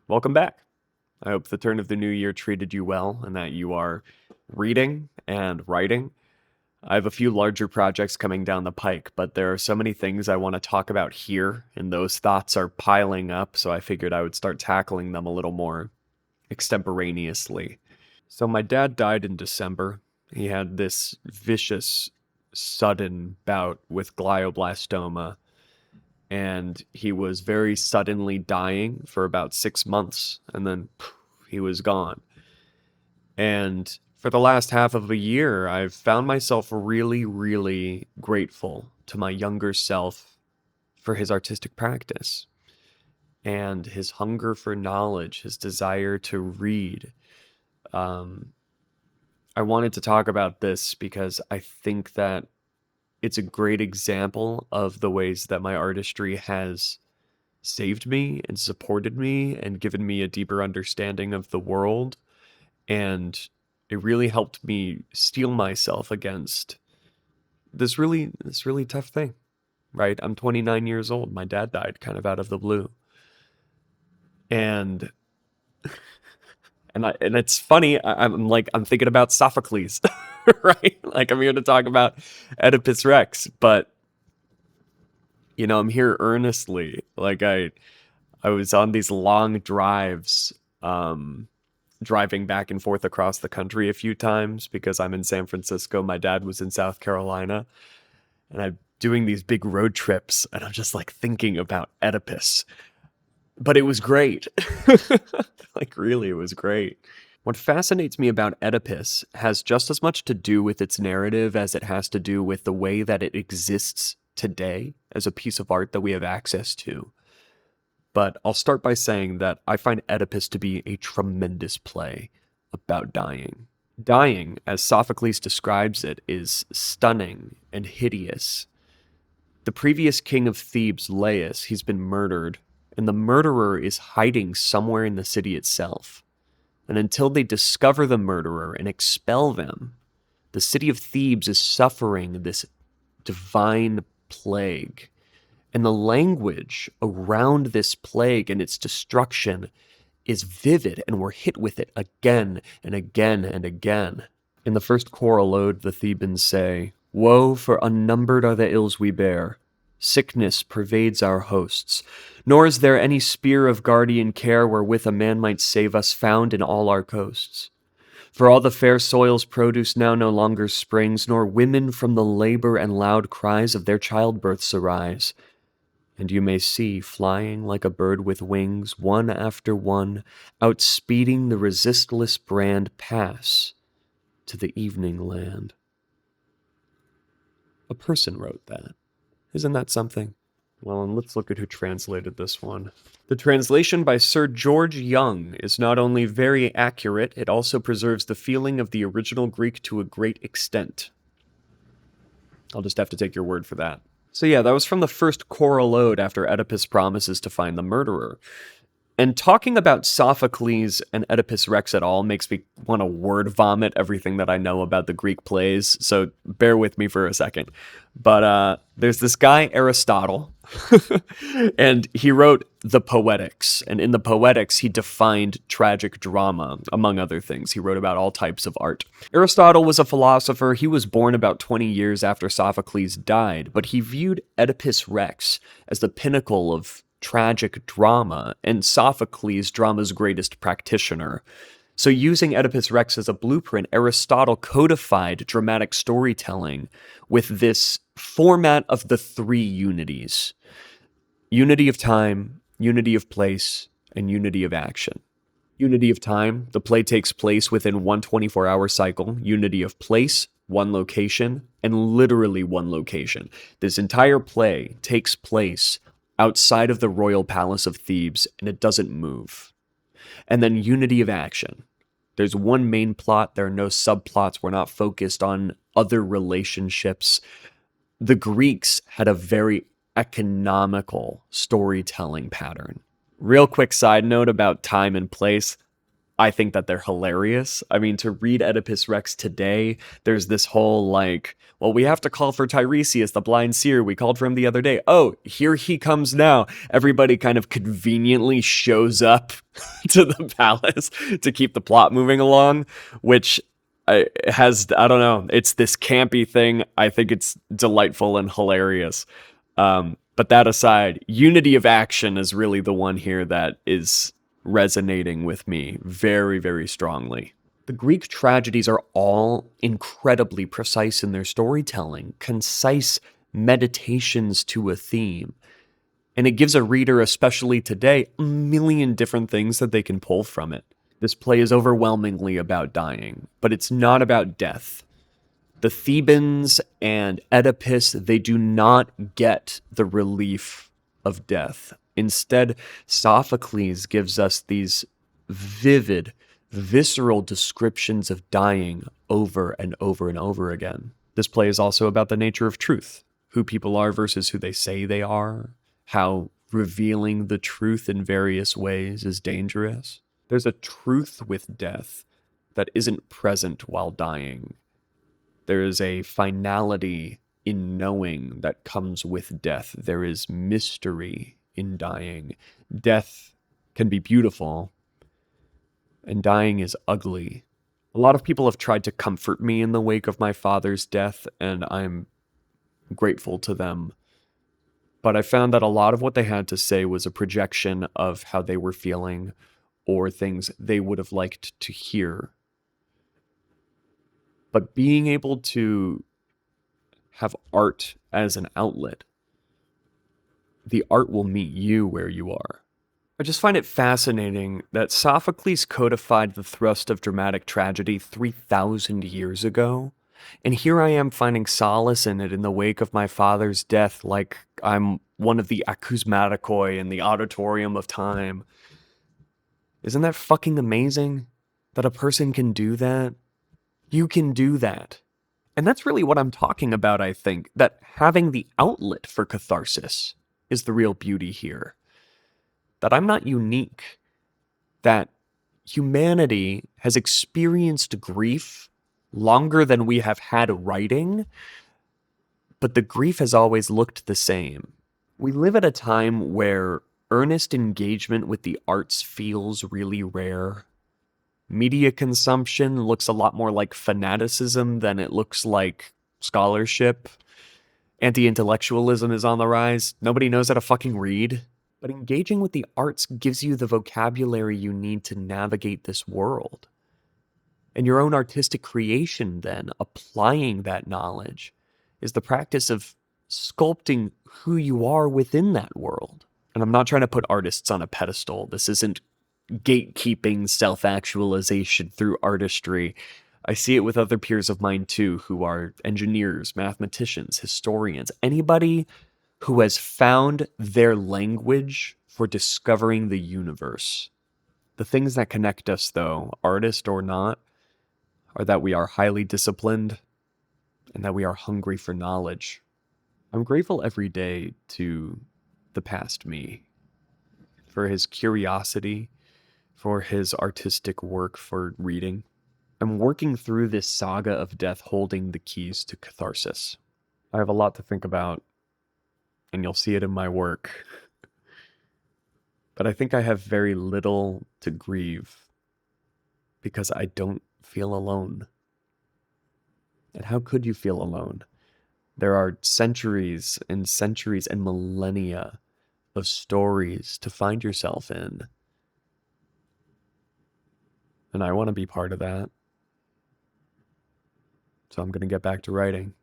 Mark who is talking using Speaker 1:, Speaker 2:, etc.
Speaker 1: Welcome back. I hope the turn of the new year treated you well and that you are reading and writing. I have a few larger projects coming down the pike, but there are so many things I want to talk about here, and those thoughts are piling up, so I figured I would start tackling them a little more extemporaneously. So, my dad died in December. He had this vicious, sudden bout with glioblastoma, and he was very suddenly dying for about 6 months, and then poof, he was gone. And for the last half of a year, I've found myself really, really grateful to my younger self for his artistic practice and his hunger for knowledge, his desire to read. Um, I wanted to talk about this because I think that it's a great example of the ways that my artistry has saved me and supported me and given me a deeper understanding of the world. And it really helped me steel myself against this really tough thing, right? I'm 29 years old. My dad died kind of out of the blue. And and it's funny, I'm thinking about Sophocles, right? Like I'm here to talk about Oedipus Rex, but I'm here earnestly. I was on these long drives, driving back and forth across the country a few times because I'm in San Francisco. My dad was in South Carolina, and I'm doing these big road trips, and I'm just like thinking about Oedipus. But it was great. Like, really, it was great. What fascinates me about Oedipus has just as much to do with its narrative as it has to do with the way that it exists today as a piece of art that we have access to. But I'll start by saying that I find Oedipus to be a tremendous play about dying. Dying, as Sophocles describes it, is stunning and hideous. The previous king of Thebes, Laius, he's been murdered, and the murderer is hiding somewhere in the city itself. And until they discover the murderer and expel them, the city of Thebes is suffering this divine plague. And the language around this plague and its destruction is vivid, and we're hit with it again and again and again. In the first choral ode, the Thebans say, "Woe, for unnumbered are the ills we bear. Sickness pervades our hosts. Nor is there any spear of guardian care wherewith a man might save us found in all our coasts. For all the fair soil's produce now no longer springs, nor women from the labor and loud cries of their childbirths arise. And you may see, flying like a bird with wings, one after one, outspeeding the resistless brand, pass to the evening land." A person wrote that. Isn't that something? Well, and let's look at who translated this one. The translation by Sir George Young is not only very accurate, it also preserves the feeling of the original Greek to a great extent. I'll just have to take your word for that. So yeah, that was from the first choral ode after Oedipus promises to find the murderer. And talking about Sophocles and Oedipus Rex at all makes me want to word vomit everything that I know about the Greek plays, so bear with me for a second. But there's this guy, Aristotle, and he wrote the Poetics. And in the Poetics, he defined tragic drama, among other things. He wrote about all types of art. Aristotle was a philosopher. He was born about 20 years after Sophocles died, but he viewed Oedipus Rex as the pinnacle of tragic drama, and Sophocles, drama's greatest practitioner. So using Oedipus Rex as a blueprint, Aristotle codified dramatic storytelling with this format of the three unities: unity of time, unity of place, and unity of action. Unity of time, the play takes place within one 24-hour cycle. Unity of place, one location, and literally one location. This entire play takes place outside of the royal palace of Thebes, and it doesn't move. And then unity of action. There's one main plot, there are no subplots, we're not focused on other relationships. The Greeks had a very economical storytelling pattern. Real quick side note about time and place. I think that they're hilarious. I mean, to read Oedipus Rex today, there's this whole like, well, we have to call for Tiresias, the blind seer. We called for him the other day. Oh, here he comes now. Everybody kind of conveniently shows up to the palace to keep the plot moving along, which has, I don't know, it's this campy thing. I think it's delightful and hilarious. But that aside, unity of action is really the one here that is resonating with me very, very strongly. The Greek tragedies are all incredibly precise in their storytelling, concise meditations to a theme. And it gives a reader, especially today, a million different things that they can pull from it. This play is overwhelmingly about dying, but it's not about death. The Thebans and Oedipus, they do not get the relief of death. Instead, Sophocles gives us these vivid, visceral descriptions of dying over and over and over again. This play is also about the nature of truth, who people are versus who they say they are, how revealing the truth in various ways is dangerous. There's a truth with death that isn't present while dying. There is a finality in knowing that comes with death. There is mystery in dying. Death can be beautiful, and dying is ugly. A lot of people have tried to comfort me in the wake of my father's death, and I'm grateful to them. But I found that a lot of what they had to say was a projection of how they were feeling or things they would have liked to hear. But being able to have art as an outlet, the art will meet you where you are. I just find it fascinating that Sophocles codified the thrust of dramatic tragedy 3,000 years ago, and here I am finding solace in it in the wake of my father's death, like I'm one of the acousmatikoi in the auditorium of time. Isn't that fucking amazing? That a person can do that? You can do that. And that's really what I'm talking about, I think, that having the outlet for catharsis is the real beauty here. That I'm not unique. That humanity has experienced grief longer than we have had writing, but the grief has always looked the same. We live at a time where earnest engagement with the arts feels really rare. Media consumption looks a lot more like fanaticism than it looks like scholarship. Anti-intellectualism is on the rise. Nobody knows how to fucking read. But engaging with the arts gives you the vocabulary you need to navigate this world. And your own artistic creation, then, applying that knowledge, is the practice of sculpting who you are within that world. And I'm not trying to put artists on a pedestal. This isn't gatekeeping self-actualization through artistry. I see it with other peers of mine too, who are engineers, mathematicians, historians, anybody who has found their language for discovering the universe. The things that connect us, though, artist or not, are that we are highly disciplined and that we are hungry for knowledge. I'm grateful every day to the past me for his curiosity, for his artistic work, for reading. I'm working through this saga of death holding the keys to catharsis. I have a lot to think about, and you'll see it in my work. But I think I have very little to grieve because I don't feel alone. And how could you feel alone? There are centuries and centuries and millennia of stories to find yourself in. And I want to be part of that. So I'm going to get back to writing.